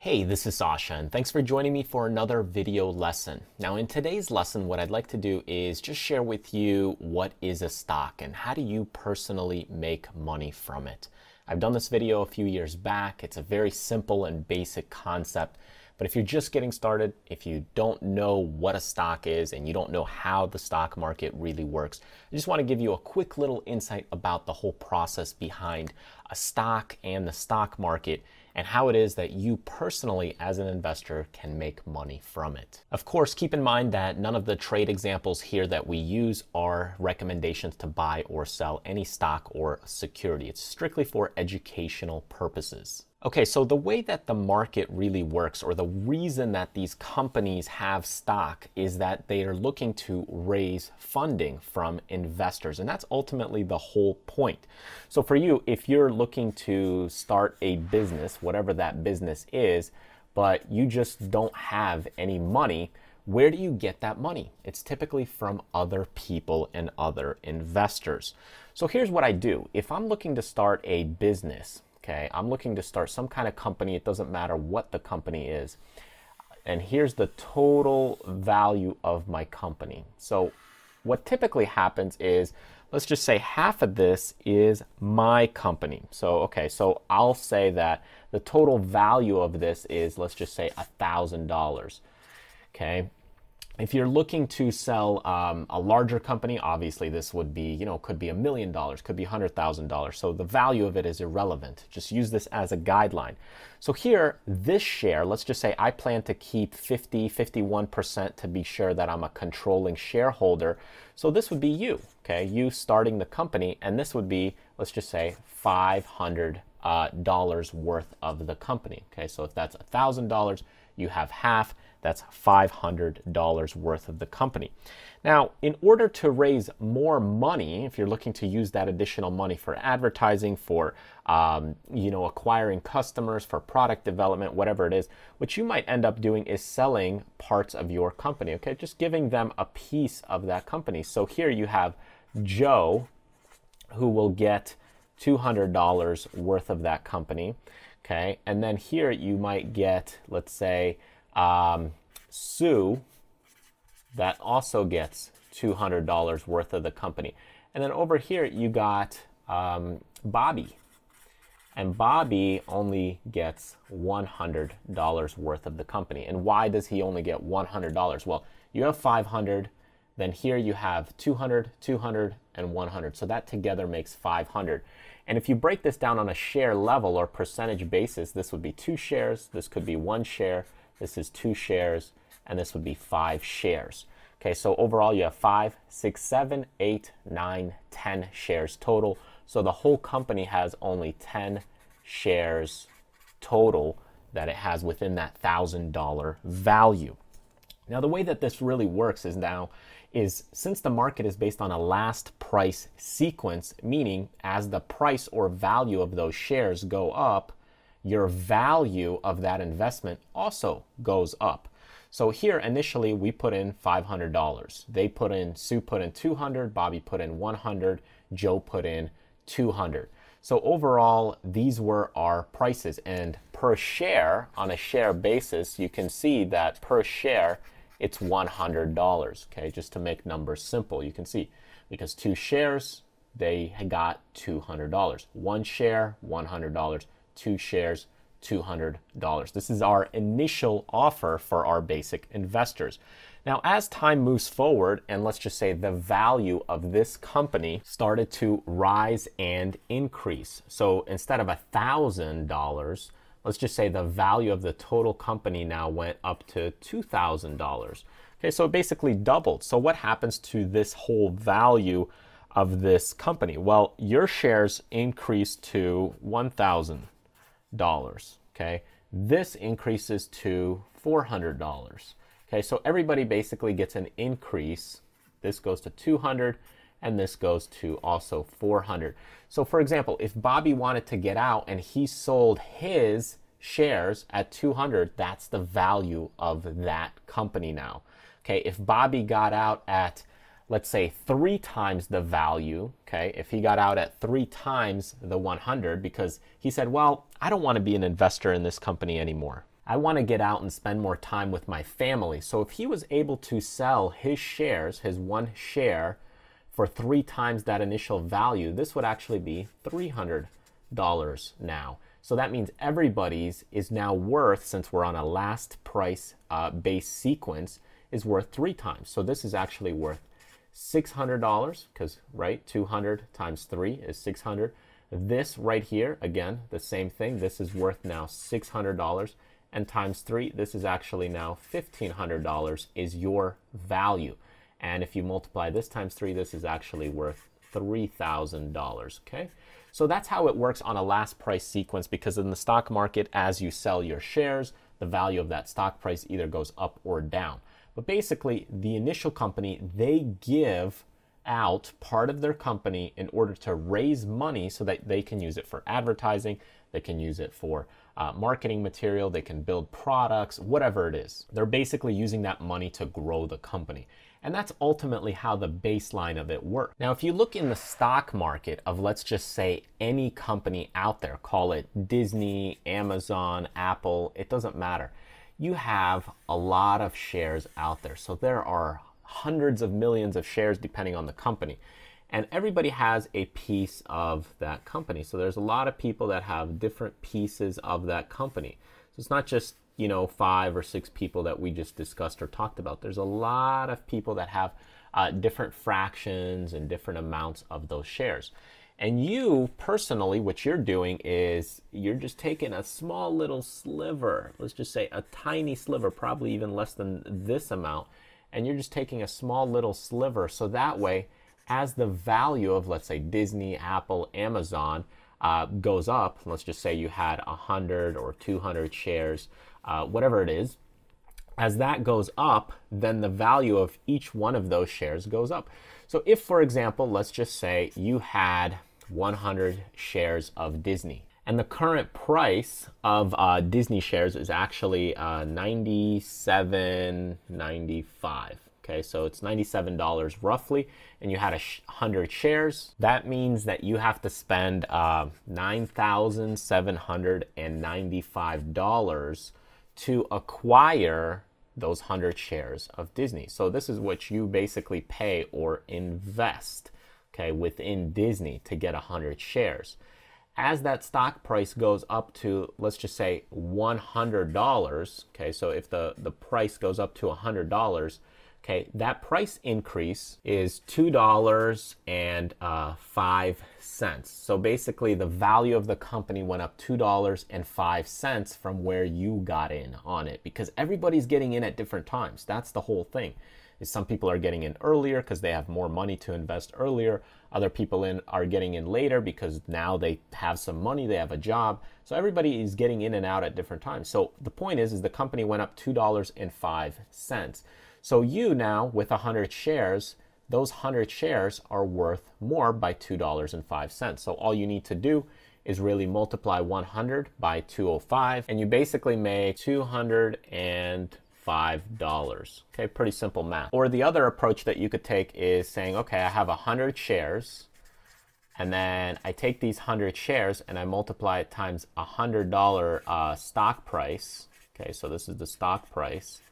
Hey, this is Sasha, and thanks for joining me for another video lesson. Now, in today's lesson, what I'd like to do is just share with you what is a stock and how do you personally make money from it. I've done this video a few years back. It's a very simple and basic concept, but if you're just getting started, if you don't know what a stock is and you don't know how the stock market really works, I just want to give you a quick little insight about the whole process behind a stock and the stock market, and how it is that you personally as an investor can make money from it. Of course, keep in mind that none of the trade examples here that we use are recommendations to buy or sell any stock or security. It's strictly for educational purposes. Okay, so the way that the market really works, or the reason that these companies have stock, is that they are looking to raise funding from investors, and that's ultimately the whole point. So for you, if you're looking to start a business, whatever that business is, but you just don't have any money, where do you get that money? It's typically from other people and other investors. So here's what I do. If I'm looking to start a business, okay, I'm looking to start some kind of company. It doesn't matter what the company is. And here's the total value of my company. So what typically happens is, let's just say half of this is my company. So, okay, so I'll say that the total value of this is, let's just say $1,000. Okay. If you're looking to sell a larger company, obviously this would be, could be $1 million, could be $100,000. So the value of it is irrelevant. Just use this as a guideline. So here, this share, let's just say I plan to keep 51% to be sure that I'm a controlling shareholder. So this would be you, okay? You starting the company, and this would be, let's just say $500 worth of the company. Okay, so if that's $1,000, you have half. That's $500 worth of the company. Now, in order to raise more money, if you're looking to use that additional money for advertising, for acquiring customers, for product development, whatever it is, what you might end up doing is selling parts of your company. Okay, just giving them a piece of that company. So here you have Joe, who will get $200 worth of that company. Okay, and then here you might get, let's say, Sue, that also gets $200 worth of the company. And then over here you got Bobby, and Bobby only gets $100 worth of the company. And why does he only get $100? Well, you have 500, then here you have 200, 200, and 100. So that together makes 500. And if you break this down on a share level or percentage basis, this would be 2 shares, this could be 1 share, this is 2 shares, and this would be 5 shares. Okay, so overall you have 5, 6, 7, 8, 9, 10 shares total. So the whole company has only 10 shares total that it has within that $1,000 value. Now, the way that this really works is since the market is based on a last price sequence, meaning as the price or value of those shares go up, your value of that investment also goes up. So here initially we put in $500. Sue put in 200, Bobby put in 100, Joe put in 200. So overall, these were our prices, and per share, on a share basis, you can see that per share it's $100. Okay, just to make numbers simple, you can see because 2 shares, they got $200. 1 share, $100. 2 shares, $200. This is our initial offer for our basic investors. Now, as time moves forward, and let's just say the value of this company started to rise and increase. So instead of $1,000, let's just say the value of the total company now went up to $2,000. Okay, so it basically doubled. So what happens to this whole value of this company? Well, your shares increase to $1,000. Okay, this increases to $400. Okay, so everybody basically gets an increase. This goes to 200, and this goes to also 400. So for example, if Bobby wanted to get out and he sold his shares at 200, that's the value of that company now. Okay, if Bobby got out at, let's say, 3 times the value, okay, if he got out at 3 times the 100 because he said, well, I don't want to be an investor in this company anymore. I want to get out and spend more time with my family. So if he was able to sell his shares, his one share, for 3 times that initial value, this would actually be $300 now. So that means everybody's is now worth, since we're on a last price base sequence, is worth 3 times. So this is actually worth $600 because, right, 200 times 3 is 600. This right here, again, the same thing. This is worth now $600. And times 3, this is actually now $1,500 is your value. And if you multiply this times 3, this is actually worth $3,000, okay? So that's how it works on a last price sequence, because in the stock market, as you sell your shares, the value of that stock price either goes up or down. But basically, the initial company, they give out part of their company in order to raise money so that they can use it for advertising, they can use it for marketing material, they can build products, whatever it is. They're basically using that money to grow the company. And that's ultimately how the baseline of it works. Now, if you look in the stock market of, let's just say, any company out there, call it Disney, Amazon, Apple, it doesn't matter. You have a lot of shares out there. So there are hundreds of millions of shares depending on the company. And everybody has a piece of that company. So there's a lot of people that have different pieces of that company. So it's not just, 5 or 6 people that we just discussed or talked about. There's a lot of people that have different fractions and different amounts of those shares. And you personally, what you're doing is you're just taking a small little sliver, let's just say a tiny sliver, probably even less than this amount, and you're just taking a small little sliver. So that way, as the value of, let's say, Disney, Apple, Amazon goes up, let's just say you had 100 or 200 shares, whatever it is, as that goes up, then the value of each one of those shares goes up. So if, for example, let's just say you had 100 shares of Disney, and the current price of Disney shares is actually $97.95. Okay, so it's $97 roughly, and you had 100 shares. That means that you have to spend $9,795 to acquire those 100 shares of Disney. So this is what you basically pay or invest, okay, within Disney to get 100 shares. As that stock price goes up to, let's just say, $100, okay, so if the price goes up to $100, okay, that price increase is $2.05. So basically the value of the company went up $2.05 from where you got in on it, because everybody's getting in at different times. That's the whole thing. Is some people are getting in earlier because they have more money to invest earlier. Other people are getting in later because now they have some money, they have a job. So everybody is getting in and out at different times. So the point is the company went up $2.05. So you now, with 100 shares, those 100 shares are worth more by $2.05. So all you need to do is really multiply 100 by 205, and you basically make $205. Okay, pretty simple math. Or the other approach that you could take is saying, okay, I have 100 shares, and then I take these 100 shares and I multiply it times $100 stock price. Okay, so this is the stock price.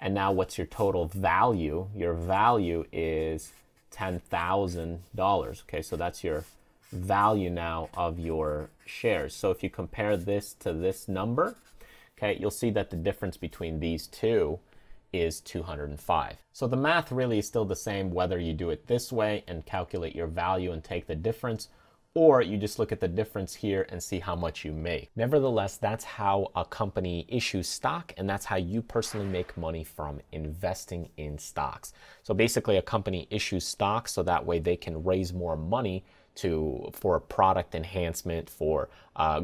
And now what's your total value? Your value is $10,000. Okay, so that's your value now of your shares. So if you compare this to this number, okay, you'll see that the difference between these two is 205. So the math really is still the same whether you do it this way and calculate your value and take the difference, or you just look at the difference here and see how much you make. Nevertheless, that's how a company issues stock, and that's how you personally make money from investing in stocks. So basically a company issues stock so that way they can raise more money for product enhancement, for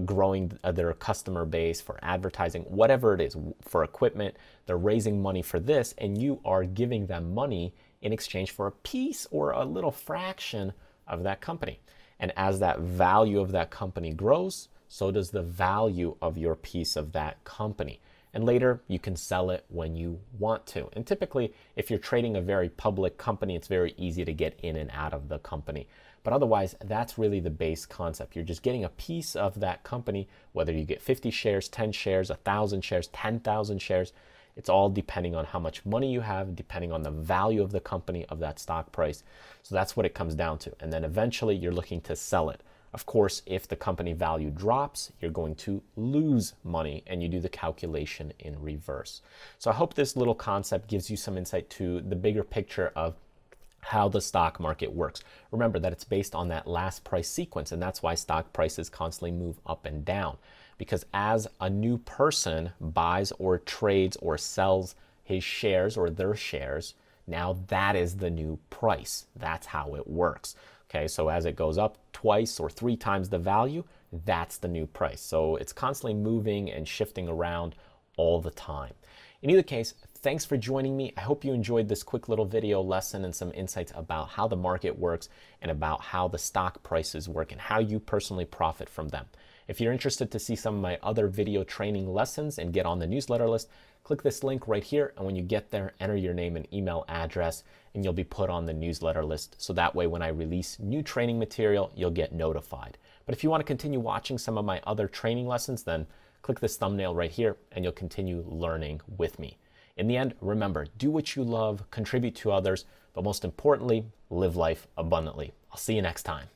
growing their customer base, for advertising, whatever it is, for equipment. They're raising money for this, and you are giving them money in exchange for a piece or a little fraction of that company. And as that value of that company grows, so does the value of your piece of that company. And later, you can sell it when you want to. And typically, if you're trading a very public company, it's very easy to get in and out of the company. But otherwise, that's really the base concept. You're just getting a piece of that company, whether you get 50 shares, 10 shares, 1,000 shares, 10,000 shares. It's all depending on how much money you have, depending on the value of the company, of that stock price. So that's what it comes down to. And then eventually you're looking to sell it. Of course, if the company value drops, you're going to lose money, and you do the calculation in reverse. So I hope this little concept gives you some insight to the bigger picture of how the stock market works. Remember that it's based on that last price sequence, and that's why stock prices constantly move up and down. Because as a new person buys or trades or sells his shares or their shares, now that is the new price. That's how it works. Okay, so as it goes up twice or 3 times the value, that's the new price. So it's constantly moving and shifting around all the time. In either case, thanks for joining me. I hope you enjoyed this quick little video lesson and some insights about how the market works and about how the stock prices work and how you personally profit from them. If you're interested to see some of my other video training lessons and get on the newsletter list, click this link right here, and when you get there, enter your name and email address, and you'll be put on the newsletter list. So that way, when I release new training material, you'll get notified. But if you want to continue watching some of my other training lessons, then click this thumbnail right here, and you'll continue learning with me. In the end, remember, do what you love, contribute to others, but most importantly, live life abundantly. I'll see you next time.